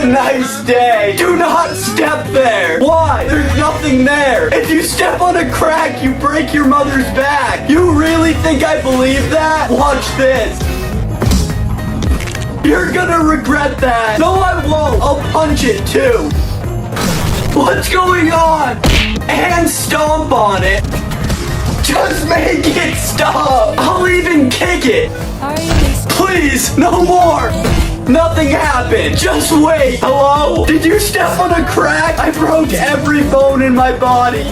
a nice day. Do not step there. Why? There's nothing there. If you step on a crack, you break your mother's back. You really think I believe that? Watch this. You're gonna regret that. No, I won't. I'll punch it too. What's going on? And stomp on it. Just make it stop. I'll even kick it. Please, no more. Nothing happened. Just wait. Hello? Did you step on a crack? I broke every bone in my body.